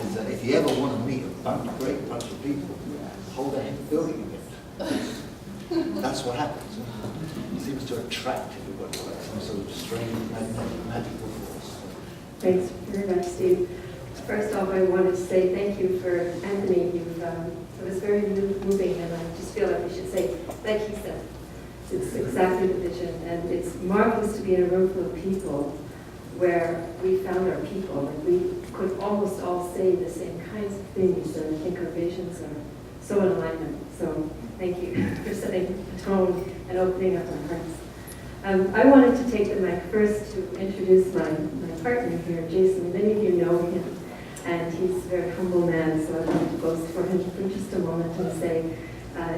is that if you ever want to meet a great bunch of people, hold a hemp building event. That's what happens. It seems to attract everybody like some sort of strange magical force. Thanks very much, Steve. First off, I want to say thank you for Anthony. It was very moving, and I just feel like we should say, like he said, it's exactly the vision, and it's marvelous to be in a room full of people where we found our people, and we could almost all say the same kinds of things, and I think our visions are so in alignment. So thank you for setting the tone and opening up our hearts. I wanted to take the mic first to introduce my partner here, Jason. Many of you know him, and he's a very humble man, so I'd like to boast for him for just a moment and say,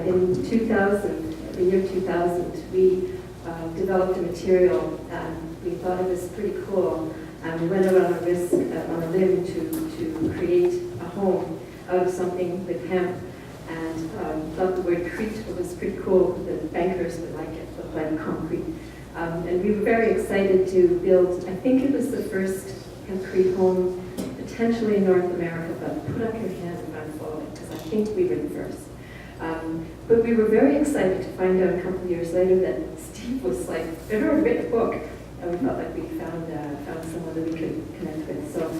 in 2000, the year 2000, we developed a material, and we thought it was pretty cool, and we went out on a risk, on a limb to create a home out of something with hemp, and thought the word crete was pretty cool. The bankers would like it, looked like concrete. And we were very excited to build, I think it was the first hempcrete home, potentially in North America, but put up your hand if I'm following, because I think we were the first. But we were very excited to find out a couple of years later that Steve was like, they'd already written a book, and we felt like we found someone that we could connect with. So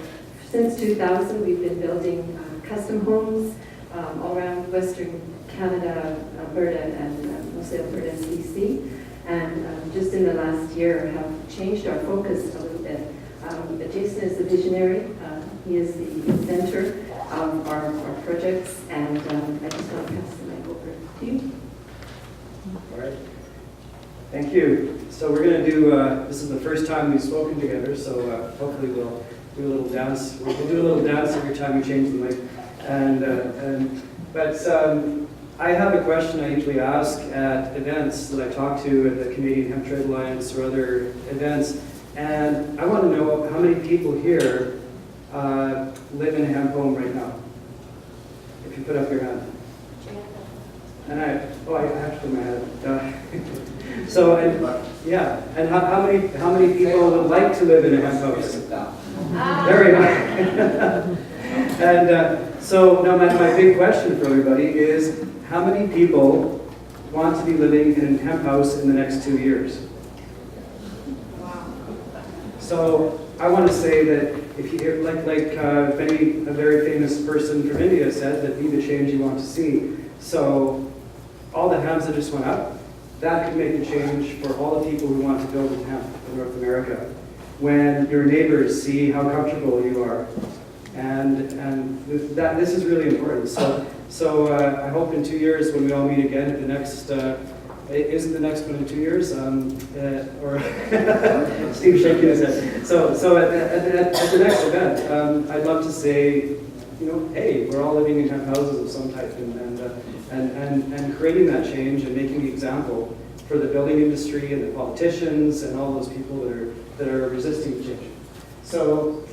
since 2000, we've been building custom homes all around Western Canada, Alberta, and mostly Alberta and BC. And just in the last year have changed our focus a little bit. Jason is the visionary. He is the inventor of our projects, and I just want to pass the mic over to you. All right. Thank you. So we're going to do, this is the first time we've spoken together, so hopefully we'll do a little dance. We'll do a little dance every time we change the mic. But I have a question I usually ask at events that I talk to at the Canadian Hemp Trade Alliance or other events, and I want to know how many people here live in a hemp home right now. If you put up your hand. And I have to put my hand. So, yeah, and how many people would like to live in a hemp house? There we go. And so now my big question for everybody is, how many people want to be living in a hemp house in the next 2 years? Wow. So I want to say that if you hear, like a very famous person from India said, that be the change you want to see. So all the hemps that just went up, that could make a change for all the people who want to build in hemp in North America. When your neighbors see how comfortable you are, and that this is really important. So I hope in 2 years when we all meet again at the next. Isn't the next one in 2 years? Or Steve shaking his head. So at the next event, I'd love to say, hey, we're all living in hemp houses of some type, and creating that change and making the example for the building industry and the politicians and all those people that are resisting change. So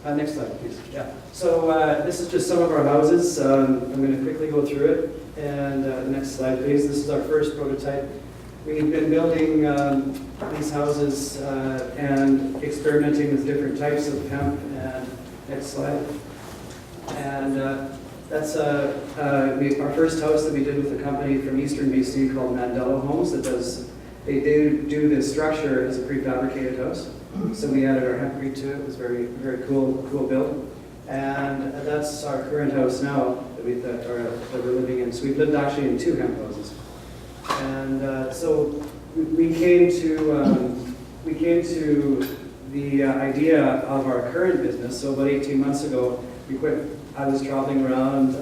next slide, please. Yeah. So this is just some of our houses. I'm going to quickly go through it. And the next slide, please. This is our first prototype. We've been building these houses and experimenting with different types of hemp. And next slide. And that's our first house that we did with a company from Eastern BC called Mandela Homes they do the structure as a prefabricated house. So we added our Hemprete to it. It was very, very cool build. And that's our current house now that we're living in. So we've lived actually in 2 hemp houses. And so we came to the idea of our current business. So about 18 months ago, we quit. I was traveling around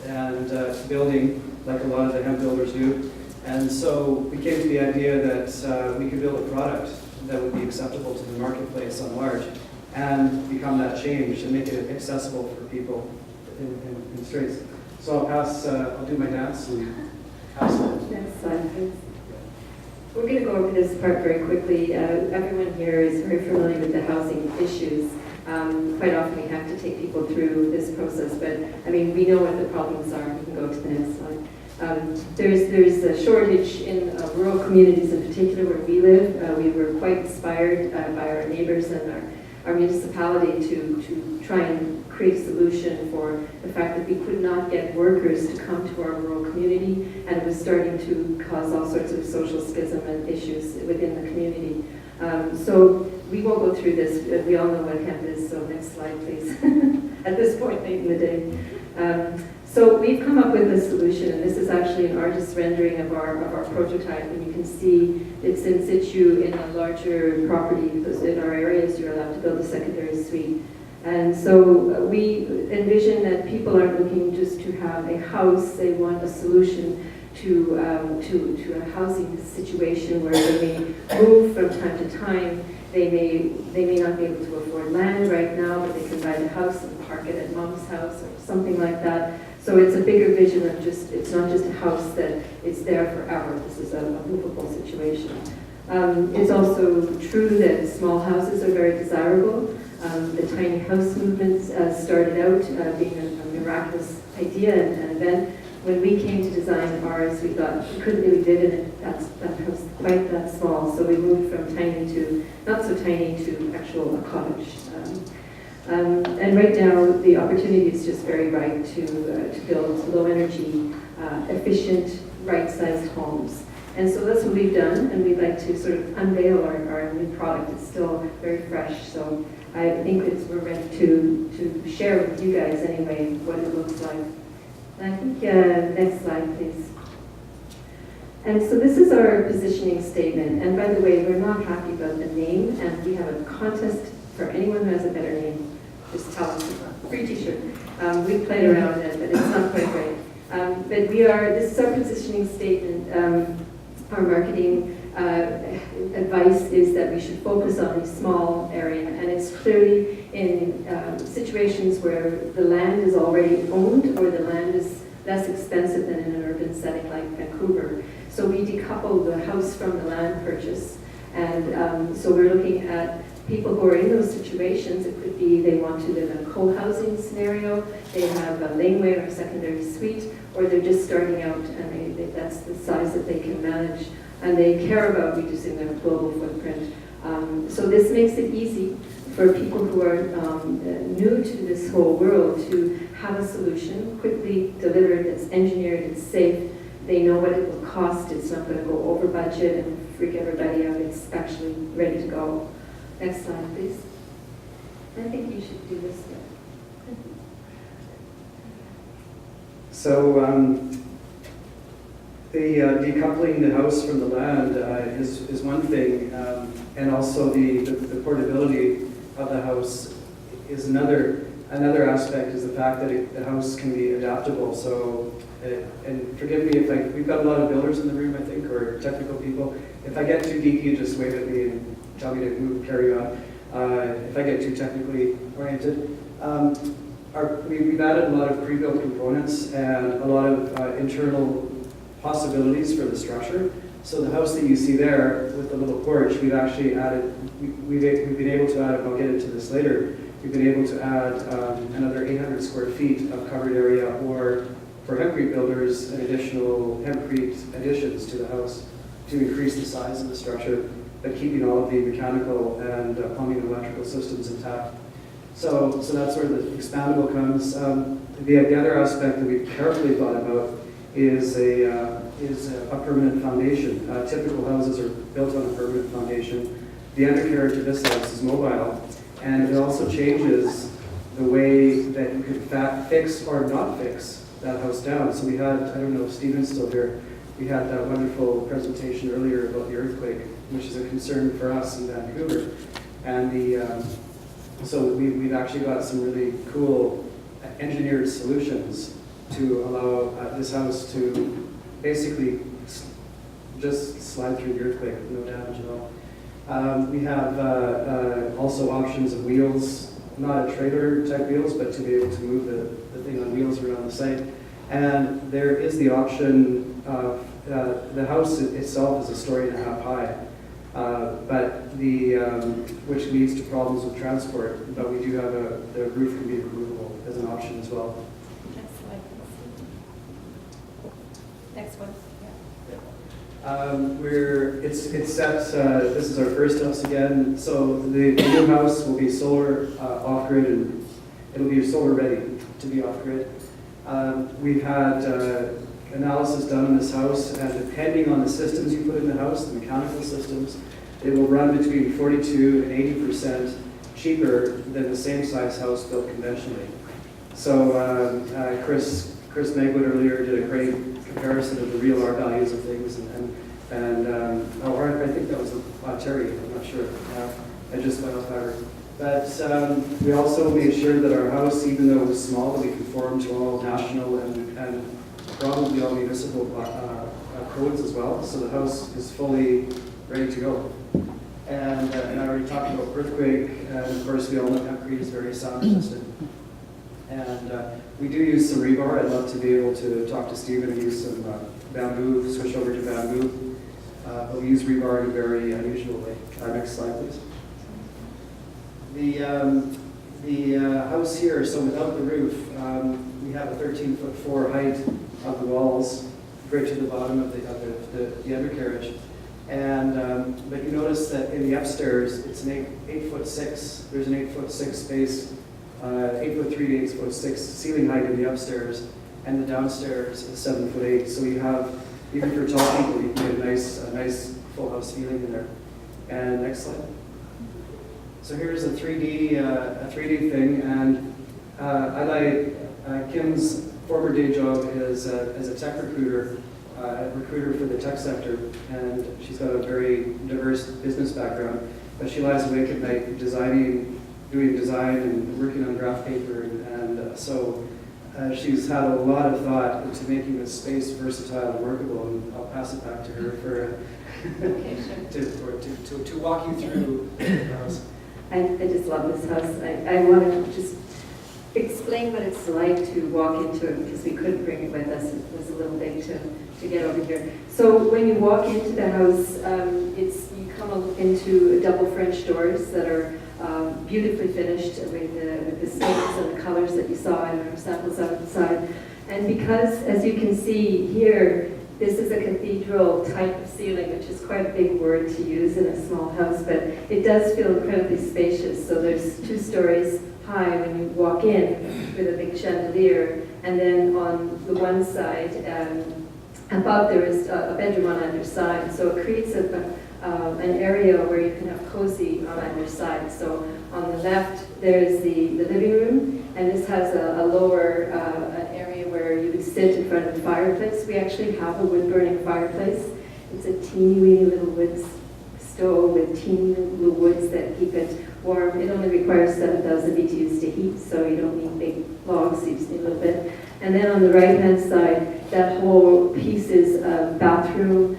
and building like a lot of the hemp builders do. And so we came to the idea that we could build a product that would be acceptable to the marketplace on large, and become that change and make it accessible for people in streets. So I'll do my dance and pass it. Next slide, please. We're going to go over this part very quickly. Everyone here is very familiar with the housing issues. Quite often we have to take people through this process, but I mean, we know what the problems are. We can go to the next slide. There's a shortage in rural communities in particular where we live. We were quite inspired by our neighbors and our municipality to try and create a solution for the fact that we could not get workers to come to our rural community, and it was starting to cause all sorts of social schism and issues within the community. So we won't go through this. We all know what hemp is, so next slide, please. At this point late in the day. So we've come up with a solution, and this is actually an artist's rendering of our prototype, and you can see it's in situ in a larger property, because in our areas you're allowed to build a secondary suite. And so we envision that people aren't looking just to have a house, they want a solution to a housing situation where they may move from time to time. They may not be able to afford land right now, but they can buy the house and park it at mom's house or something like that. So it's a bigger vision of it's not just a house that it's there forever. This is a movable situation. It's also true that small houses are very desirable. The tiny house movement started out being a miraculous idea and an event. When we came to design ours, we thought we couldn't really live in it, that house quite that small. So we moved from tiny to not so tiny to actual cottage. And right now, the opportunity is just very right to build low energy, efficient, right-sized homes. And so that's what we've done, and we'd like to sort of unveil our new product. It's still very fresh, so I think we're ready to share with you guys anyway what it looks like. And I think, next slide, please. And so this is our positioning statement. And by the way, we're not happy about the name, and we have a contest for anyone who has a better name. Just tell us, free t-shirt. We've played around it, but it's not quite right. But this is our positioning statement. Our marketing advice is that we should focus on a small area, and it's clearly in situations where the land is already owned or the land is less expensive than in an urban setting like Vancouver. So we decouple the house from the land purchase, and so we're looking at people who are in those situations. It could be they want to live in a co-housing scenario, they have a laneway or a secondary suite, or they're just starting out and that's the size that they can manage, and they care about reducing their global footprint. So this makes it easy for people who are new to this whole world to have a solution quickly delivered, that's engineered, it's safe, they know what it will cost, it's not going to go over budget and freak everybody out, it's actually ready to go. Next slide, please. I think you should do this step. So the decoupling the house from the land is one thing, and also the portability of the house is another. Another aspect is the fact that the house can be adaptable. So, and forgive me if we've got a lot of builders in the room, I think, or technical people. If I get too geeky, just wave at me and tell me to move, carry on. If I get too technically oriented. We've added a lot of pre-built components and a lot of internal possibilities for the structure. So the house that you see there with the little porch, we've actually added, we've been able to add, and I'll get into this later, we've been able to add another 800 square feet of covered area, or for Hemprete builders, an additional Hemprete additions to the house to increase the size of the structure, but keeping all of the mechanical and plumbing and electrical systems intact. So that's where the expandable comes. The other aspect that we've carefully thought about is a permanent foundation. Typical houses are built on a permanent foundation. The undercarriage of this house is mobile, and it also changes the way that you could fix or not fix that house down. So we had, I don't know if Stephen's still here, we had that wonderful presentation earlier about the earthquake, which is a concern for us in Vancouver. And so we've actually got some really cool engineered solutions to allow this house to basically just slide through the earthquake with no damage at all. We have also options of wheels, not a trailer type wheels, but to be able to move the thing on wheels around the site. And there is the option of the house itself is a story and a half high, but which leads to problems with transport. But we do have the roof can be removable as an option as well. Next slide, please. Next one. It's set, this is our first house again, so the new house will be solar off-grid, and it'll be solar ready to be off-grid. We've had analysis done in this house, and depending on the systems you put in the house, the mechanical systems, they will run between 42 and 80% cheaper than the same size house built conventionally. So Chris Megwood earlier did a great comparison of the real R values of things, I think that was Terry, I'm not sure. I just went off Howard. But we also made sure that our house, even though it was small, that we conformed to all national and probably all municipal codes as well. So the house is fully ready to go. And I already talked about earthquake, and of course we all know Hemprete is very sound resistant. And we do use some rebar. I'd love to be able to talk to Stephen and use some bamboo, switch over to bamboo. But we use rebar in a very unusual way. Next slide, please. The house here, so without the roof, we have a 13'4" height of the walls, right to the bottom of the undercarriage. And but you notice that in the upstairs, it's an 8'6". There's an 8'6" space, 8'3" to 8'6" ceiling height in the upstairs, and the downstairs is 7'8". So you have, even for tall people, you can get a nice full house feeling in there. And next slide. So here's a 3D thing, and I like Kim's former day job is as a tech recruiter for the tech sector, and she's got a very diverse business background. But she lies awake at night doing design and working on graph paper, and so she's had a lot of thought into making this space versatile and workable. And I'll pass it back to her for to walk you through the house. I just love this house. I want to just explain what it's like to walk into it, because we couldn't bring it with us. It was a little big to get over here. So when you walk into the house, you come into double French doors that are beautifully finished with the snakes and the colors that you saw in our samples outside. And because, as you can see here, this is a cathedral type of ceiling, which is quite a big word to use in a small house, but it does feel incredibly spacious. So there's 2 stories high when you walk in with a big chandelier, and then on the one side, above there is a bedroom on either side. So it creates an area where you can have cozy on either side. So on the left, there's the living room, and this has a lower an area where you would sit in front of the fireplace. We actually have a wood-burning fireplace. It's a teeny-weeny little wood stove with teeny little woods that keep it warm. It only requires 7,000 BTUs to heat, so you don't need big logs, you just need a little bit. And then on the right-hand side, that whole piece is a bathroom,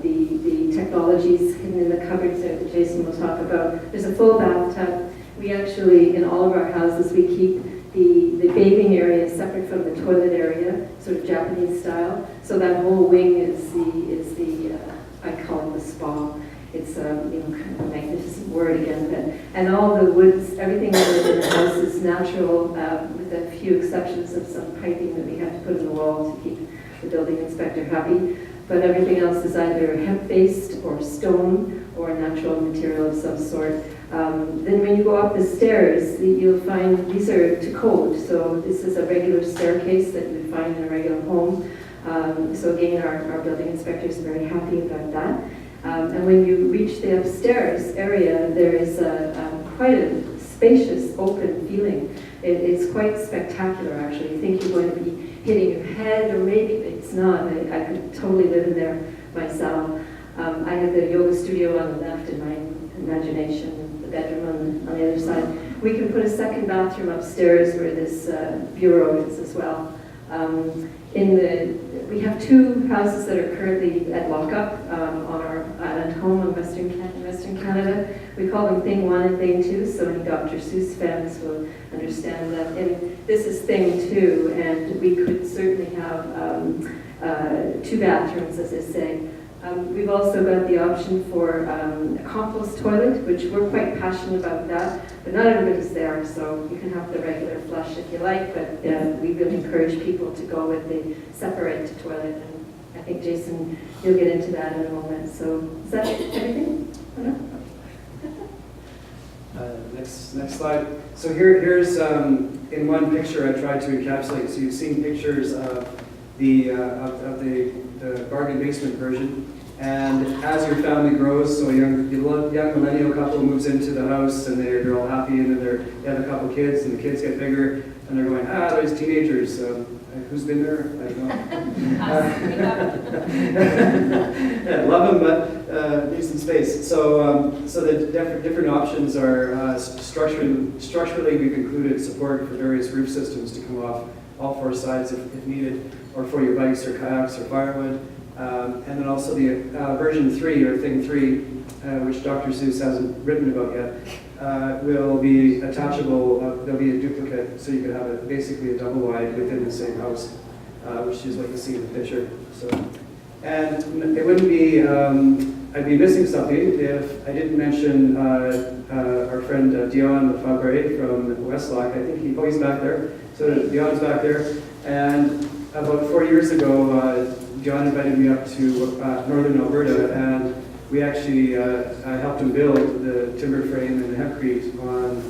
the technologies hidden in the cupboards that Jason will talk about. There's a full bathtub. We actually, in all of our houses, we keep the bathing area separate from the toilet area, sort of Japanese style. So that whole wing is the I call it the spa. It's kind of a magnificent word again, and all the woods, everything that is in the house is natural, with a few exceptions of some piping that we have to put in the wall to keep the building inspector happy. But everything else is either hemp-based or stone or a natural material of some sort. Then when you go up the stairs, you'll find these are to code. So this is a regular staircase that you would find in a regular home. So again, our building inspector is very happy about that. And when you reach the upstairs area, there is quite a spacious, open feeling. It's quite spectacular, actually. You think you're going to be hitting your head, or maybe it's not. I could totally live in there myself. I have the yoga studio on the left in my imagination, and the bedroom on the other side. We can put a second bathroom upstairs where this bureau is as well. We have 2 houses that are currently at lockup on our island home in Western Canada. We call them Thing 1 and Thing 2, so any Dr. Seuss fans will understand that. And this is Thing 2, and we could certainly have 2 bathrooms, as I say. We've also got the option for a compost toilet, which we're quite passionate about that, but not everybody's there, so you can have the regular flush if you like, but we really encourage people to go with the separate toilet. And I think Jason you'll get into that in a moment. So is that everything? Oh, no? Next slide. So here's in one picture I tried to encapsulate. So you've seen pictures of the bargain basement version, and as your family grows, so a young millennial couple moves into the house, and they're all happy, and then they have a couple kids, and the kids get bigger, and they're going, there's teenagers. Who's been there? I don't know. Yeah, love them, but need some space. So the different options are structurally we've included support for various roof systems to come off all four sides if needed, or for your bikes or kayaks or firewood. And then also the version 3 or thing 3, which Dr. Seuss hasn't written about yet, will be attachable. There'll be a duplicate, so you could have basically a double wide within the same house, which is what you see in the picture. So, and it wouldn't be. I'd be missing something if I didn't mention our friend Dion Fabre from Westlock. I think he's back there. So Dion's back there, and about 4 years ago, John invited me up to northern Alberta, and we actually I helped him build the timber frame and the hempcrete on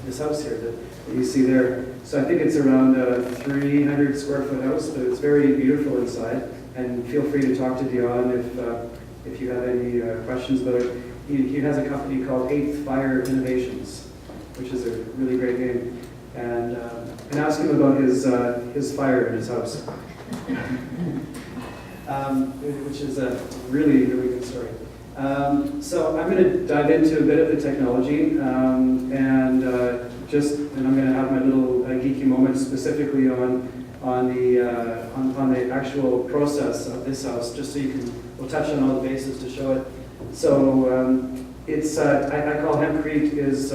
this house here that you see there. So I think it's around a 300 square foot house, but it's very beautiful inside. And feel free to talk to Dion if you have any questions about it. He has a company called 8th Fire Innovations, which is a really great name. And ask him about his fire in his house, which is a really, really good story. So I'm going to dive into a bit of the technology, and I'm going to have my little geeky moment specifically on the actual process of this house, just so we'll touch on all the bases to show it. So it's I call Hemprete is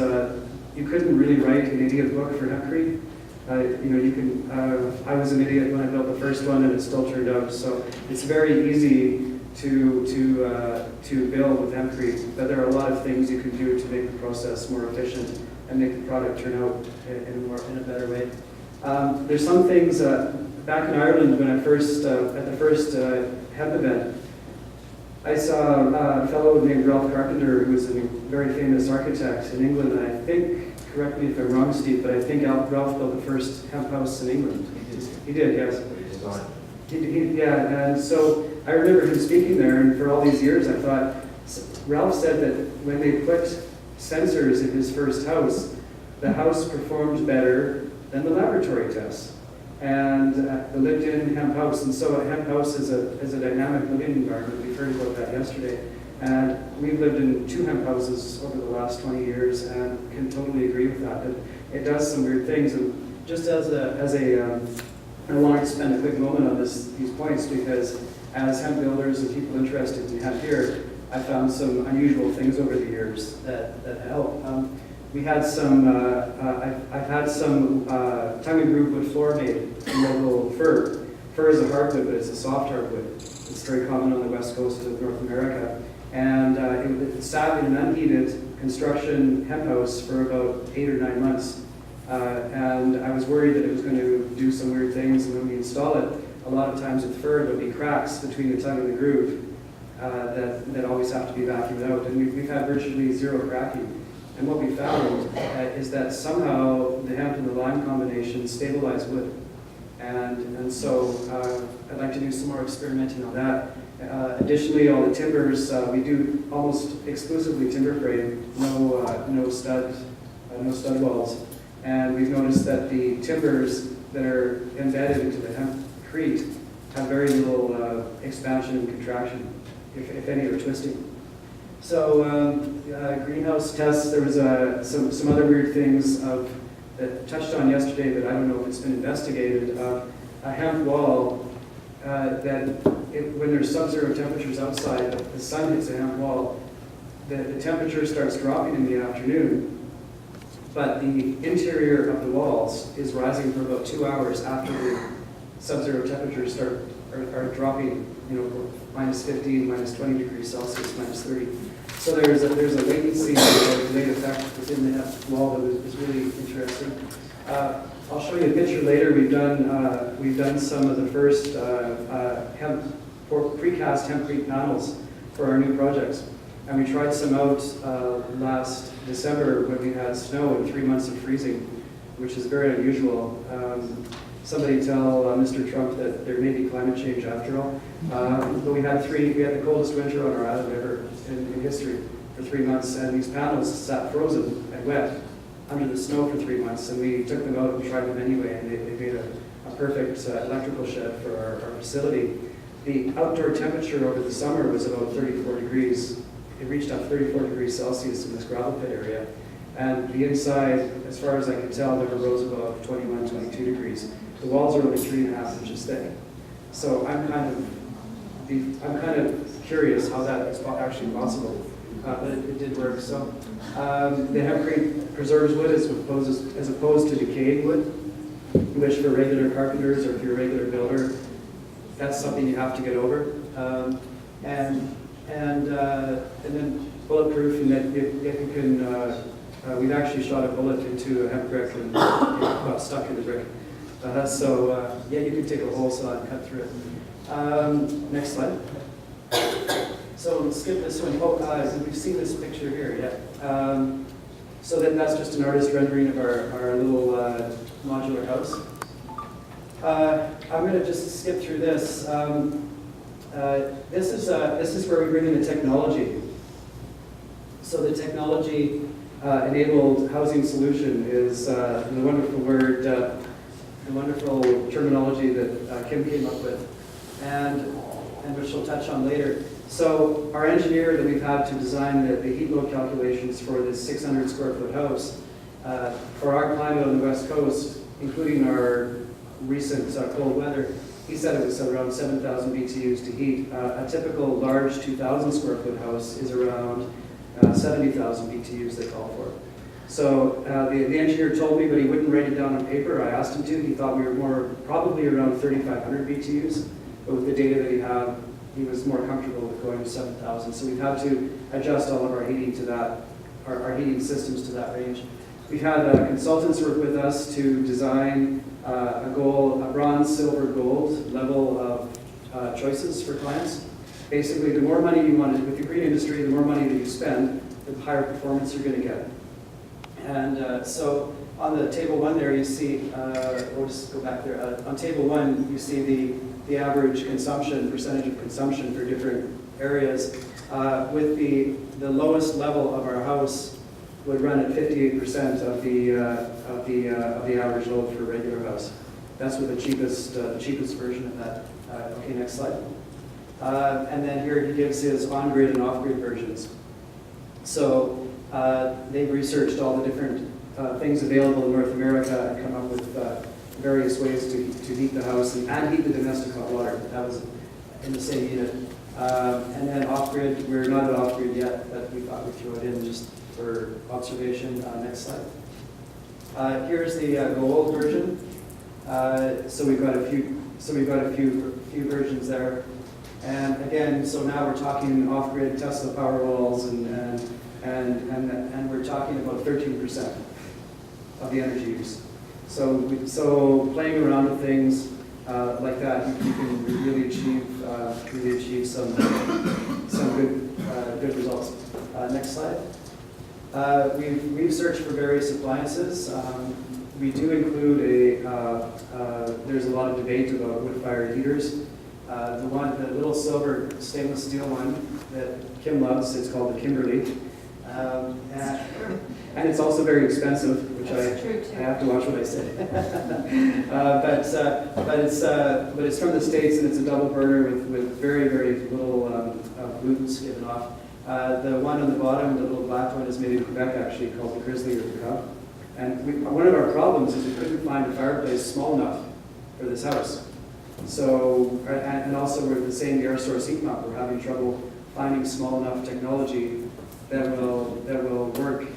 you couldn't really write an idiot book for Hemprete. I was an idiot when I built the first one, and it still turned out. So it's very easy to build with Hemprete, but there are a lot of things you can do to make the process more efficient and make the product turn out in a better way. There's some things back in Ireland when I first at the first hemp event. I saw a fellow named Ralph Carpenter, who was a very famous architect in England, and I think, correct me if I'm wrong, Steve, but I think Ralph built the first hemp house in England. He did, yes. Yeah, and so I remember him speaking there, and for all these years I thought, Ralph said that when they put sensors in his first house, the house performed better than the laboratory tests. And the lived-in hemp house, and so a hemp house is a dynamic living environment. We've heard about that yesterday. And we've lived in 2 hemp houses over the last 20 years and can totally agree with that. It does some weird things. And just I wanted to spend a quick moment on these points, because as hemp builders and people interested in hemp here, I found some unusual things over the years that help. We had some, I've had some tongue and groove wood floor made from local fir. Fir is a hardwood, but it's a soft hardwood. It's very common on the west coast of North America. And it sat in an unheated construction hemp house for about 8 or 9 months. And I was worried that it was going to do some weird things, and when we install it, a lot of times with fir, there'll be cracks between the tongue and the groove that always have to be vacuumed out. And we've had virtually zero cracking. And what we found is that somehow the hemp and the lime combination stabilize wood. And so I'd like to do some more experimenting on that. Additionally, all the timbers, we do almost exclusively timber frame, no stud walls. And we've noticed that the timbers that are embedded into the hempcrete have very little expansion and contraction, if any, or twisting. So greenhouse tests, there was some other weird things that touched on yesterday, but I don't know if it's been investigated. A hemp wall when there's sub-zero temperatures outside, the sun hits the hemp wall, the temperature starts dropping in the afternoon, but the interior of the walls is rising for about 2 hours after the sub-zero temperatures are dropping, minus 15, minus 20 degrees Celsius, minus 30. So there's a latency delayed effect within the hemp wall that is really interesting. I'll show you a picture later. We've done some of the first hemp precast Hemprete panels for our new projects. And we tried some out last December when we had snow and 3 months of freezing, which is very unusual. Somebody tell Mr. Trump that there may be climate change after all. But we had the coldest winter on our island ever in history for 3 months, and these panels sat frozen and wet under the snow for 3 months, and we took them out and tried them anyway, and they made a perfect electrical shed for our facility. The outdoor temperature over the summer was about 34 degrees. It reached up 34 degrees Celsius in this gravel pit area. And the inside, as far as I can tell, never rose above 21, 22 degrees. The walls are only 3.5 inches thick. So I'm kind of curious how that is actually possible. But it did work. So the Hemprete preserves wood as opposed to decaying wood, which for regular carpenters or if you're a regular builder, that's something you have to get over. And then bulletproof, and that if you can, we've actually shot a bullet into a hemp brick and it got stuck in the brick. Yeah, you can take a hole saw and cut through it. Next slide. So we'll skip this one. We've seen this picture here, yeah. So that's just an artist rendering of our little modular house. I'm going to just skip through this. This is where we bring in the technology. So the technology enabled housing solution is the wonderful word, the wonderful terminology that Kim came up with, and which we'll touch on later. So our engineer that we've had to design the heat load calculations for this 600 square foot house, for our climate on the West Coast, including our recent cold weather, he said it was around 7,000 BTUs to heat. A typical large 2,000 square foot house is around 70,000 BTUs they call for. So the engineer told me, but he wouldn't write it down on paper. I asked him to. He thought we were probably around 3,500 BTUs. But with the data that he had, he was more comfortable with going to 7,000. So we've had to adjust all of our heating to that, our heating systems to that range. We've had consultants work with us to design a bronze, silver, gold level of choices for clients. Basically, the more money you want with the green industry, the more money that you spend, the higher performance you're going to get. And so on the table one there, you see, we'll just go back there. On table one, you see the average consumption, percentage of consumption for different areas. With the lowest level of our house would run at 58% of the average load for a regular house. That's with the cheapest version of that. Okay, next slide. And then here he gives his on-grid and off-grid versions. So they've researched all the different things available in North America and come up with various ways to heat the house and heat the domestic hot water. That was in the same unit. And then off-grid, we're not at off-grid yet, but we thought we'd throw it in just for observation. Next slide. Here's the gold version. So we've got a few versions there. And again, so now we're talking off-grid Tesla Powerwalls and we're talking about 13% of the energy use. So playing around with things like that, you can really achieve some good results. Next slide. We've searched for various appliances. We do include there's a lot of debate about wood-fired heaters. The little silver stainless steel one that Kim loves, it's called the Kimberly. And it's also very expensive, which I have to watch what I say. But it's from the States, and it's a double burner with very, very little pollutants given off. The one on the bottom, the little black one, is made in Quebec, actually, called the Grizzly or the Cub. And one of our problems is we couldn't find a fireplace small enough for this house. So, and also we're the same air source heat pump. We're having trouble finding small enough technology that will work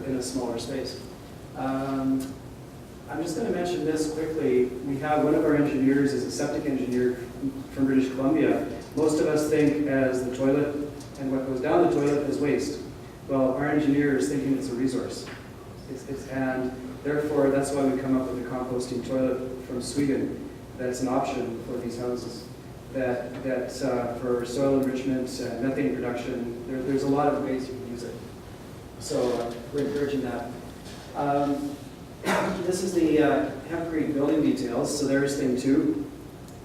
in a smaller space. I'm just going to mention this quickly. We have one of our engineers is a septic engineer from British Columbia. Most of us think as the toilet and what goes down the toilet is waste. Well, our engineer is thinking it's a resource. And therefore, that's why we come up with the composting toilet from Sweden. That's an option for these houses. that for soil enrichment and methane production, there's a lot of ways you can use it. So we're encouraging that. This is the Hemprete building details. So there's thing 2.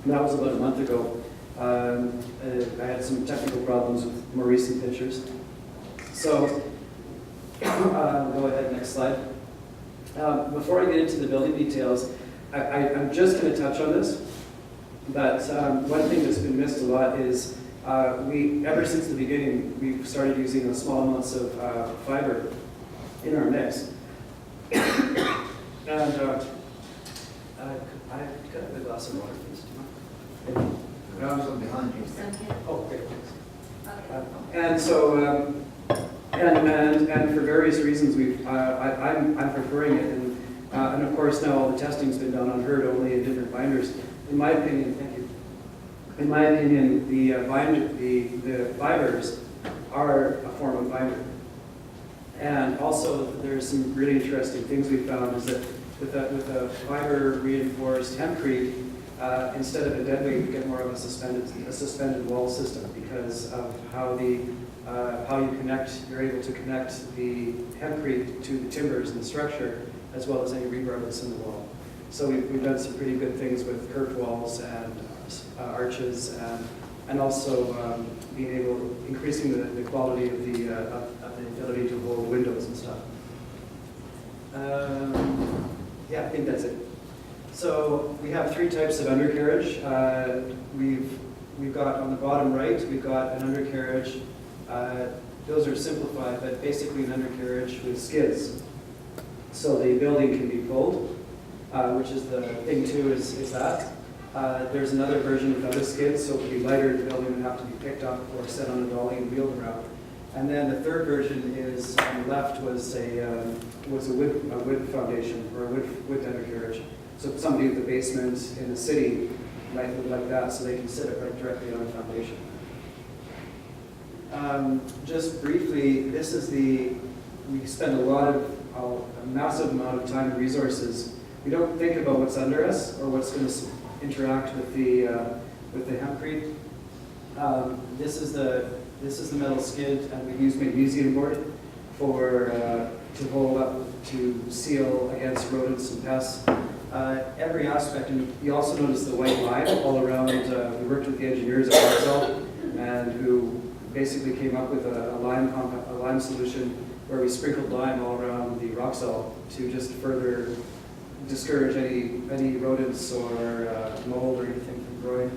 That was about a month ago. I had some technical problems with more recent pictures. So go ahead, next slide. Before I get into the building details, I'm just going to touch on this. But one thing that's been missed a lot is ever since the beginning, we've started using small amounts of fiber in our mix. And I could have a glass of water, please. Behind you. Oh, great, thanks. And so, and for various reasons, I'm preferring it, and of course now all the testing's been done on herd only in different binders. In my opinion, thank you. In my opinion, the fibers are a form of binder. And also, there's some really interesting things we found is that with a fiber reinforced hempcrete, instead of a dead weight, you get more of a suspended wall system because of how you're able to connect the hempcrete to the timbers and the structure, as well as any rebar that's in the wall. So we've done some pretty good things with curved walls and arches, and also increasing the quality of the ability to hold windows and stuff. Yeah, I think that's it. So we have 3 types of undercarriage. We've got on the bottom right, we've got an undercarriage. Those are simplified, but basically an undercarriage with skids. So the building can be pulled, which is the thing 2 is that. There's another version without a skid, so it would be lighter. The building would have to be picked up or set on a dolly and wheeled around. And then the 3rd version is on the left was a wood foundation or a wood undercarriage. So if somebody with a basement in the city might look like that, so they can sit it right directly on a foundation. Just briefly, this is we spend a massive amount of time and resources. We don't think about what's under us or what's going to interact with the hempcrete. This is the metal skid, and we use magnesium board to hold up to seal against rodents and pests. Every aspect, and you also notice the white lime all around. We worked with the engineers at Roxel, and who basically came up with a lime solution where we sprinkled lime all around the Roxel to just further discourage any rodents or mold or anything from growing.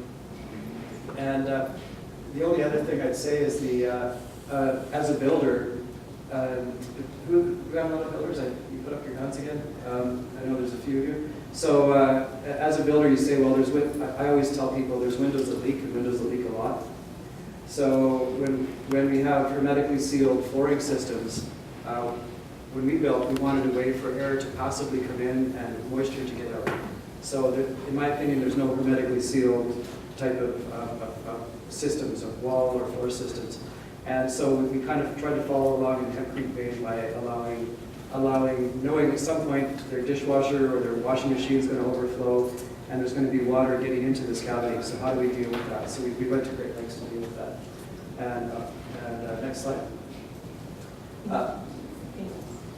And the only other thing I'd say is as a builder, who got a lot of builders? You put up your hands again. I know there's a few of you. So as a builder, you say, well, I always tell people there's windows that leak and windows that leak a lot. So when we have hermetically sealed flooring systems, when we built, we wanted a way for air to passively come in and moisture to get out. So in my opinion, there's no hermetically sealed type of systems, of wall or floor systems. And so we kind of tried to follow along in Hemprete vein by knowing at some point their dishwasher or their washing machine is going to overflow and there's going to be water getting into this cavity. So how do we deal with that? So we went to great lengths to deal with that. And next slide. I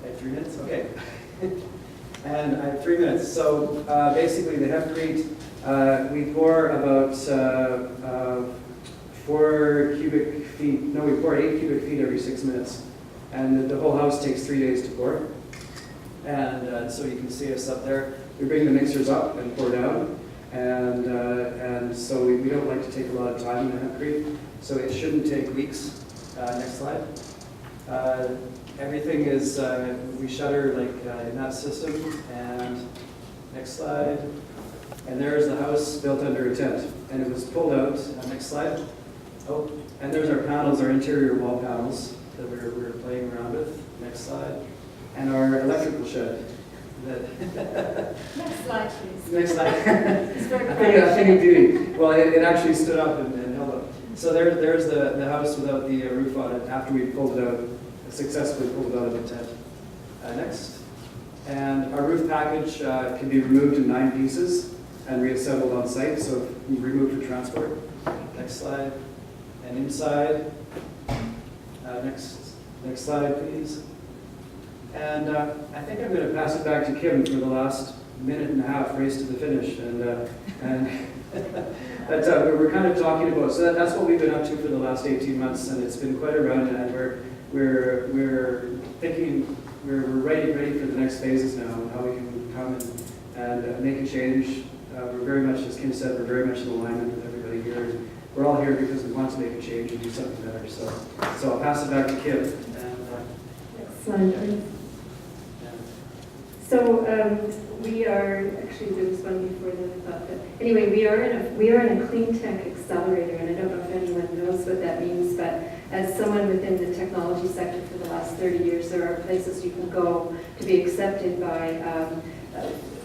have 3 minutes? Okay. And I have 3 minutes. So basically the Hemprete, we pour about 4 cubic feet. No, we pour 8 cubic feet every 6 minutes. And the whole house takes 3 days to pour. And so you can see us up there. We bring the mixers up and pour down. And so we don't like to take a lot of time in the Hemprete. So it shouldn't take weeks. Next slide. Everything is, we shutter like in that system. And next slide. And there's the house built under a tent. And it was pulled out. Next slide. Oh, and there's our panels, our interior wall panels that we're playing around with. Next slide. And our electrical shed. Next slide, please. Next slide. It's very I think of beauty. Well, it actually stood up and held up. So there's the house without the roof on it after we pulled it out, successfully pulled it out of the tent. Next. And our roof package can be removed in 9 pieces and reassembled on site, so removed for transport. Next slide. And inside. Next slide, please. And I think I'm going to pass it back to Kim for the last minute and a half, race to the finish. And we're kind of talking about, so that's what we've been up to for the last 18 months, and it's been quite a run, and we're thinking, we're ready for the next phases now, and how we can come and make a change. We're very much, as Kim said, we're very much in alignment with everybody here. And we're all here because we want to make a change and do something better. So I'll pass it back to Kim. Next slide, please. So we are, actually there was one before that I thought, but anyway, we are in a clean tech accelerator, and I don't know if anyone knows what that means, but as someone within the technology sector for the last 30 years, there are places you can go to be accepted by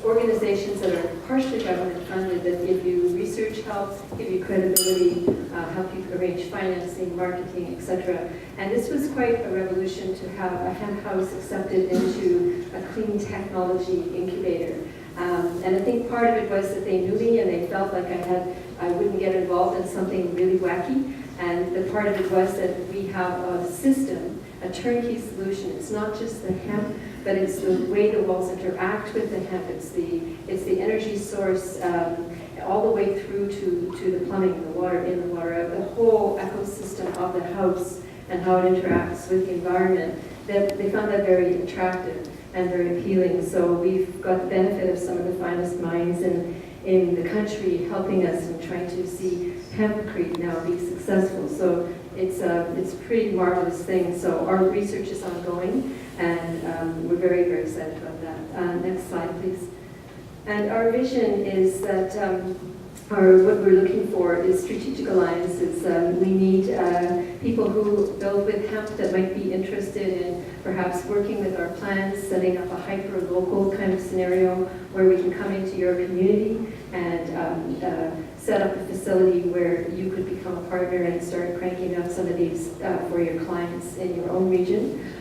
organizations that are partially government funded that give you research help, give you credibility, help you arrange financing, marketing, etc. And this was quite a revolution to have a hemp house accepted into a clean technology incubator. And I think part of it was that they knew me and they felt like I wouldn't get involved in something really wacky. And the part of it was that we have a system, a turnkey solution. It's not just the hemp, but it's the way the walls interact with the hemp. It's the energy source all the way through to the plumbing, the water in, the water out, the whole ecosystem of the house and how it interacts with the environment. They found that very attractive and very appealing. So we've got the benefit of some of the finest minds in the country helping us and trying to see Hemprete now be successful. So it's a pretty marvelous thing. So our research is ongoing, and we're very, very excited about that. Next slide, please. And our vision is that what we're looking for is strategic alliances. We need people who build with hemp that might be interested in perhaps working with our plans, setting up a hyper-local kind of scenario where we can come into your community and set up a facility where you could become a partner and start cranking out some of these for your clients in your own region.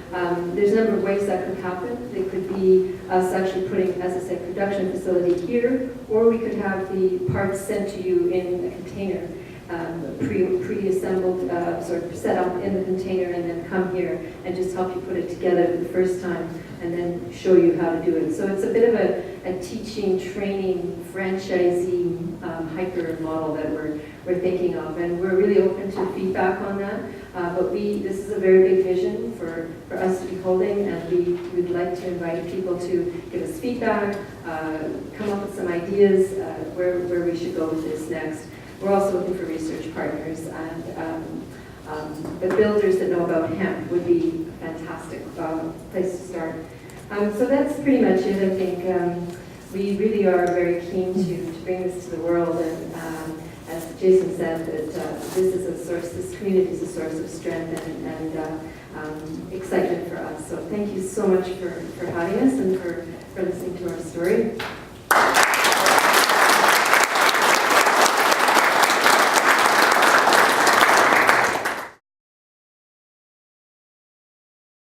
There's a number of ways that could happen. It could be us actually putting, as I said, production facility here, or we could have the parts sent to you in a container, pre-assembled, sort of set up in the container, and then come here and just help you put it together the first time and then show you how to do it. So it's a bit of a teaching, training, franchisee hyper model that we're thinking of, and we're really open to feedback on that. But this is a very big vision for us to be holding, and we'd like to invite people to give us feedback, come up with some ideas where we should go with this next. We're also looking for research partners, and the builders that know about hemp would be a fantastic place to start. So that's pretty much it. I think we really are very keen to bring this to the world, and as Jason said, that this community is a source of strength and excitement for us. So thank you so much for having us and for listening to our story.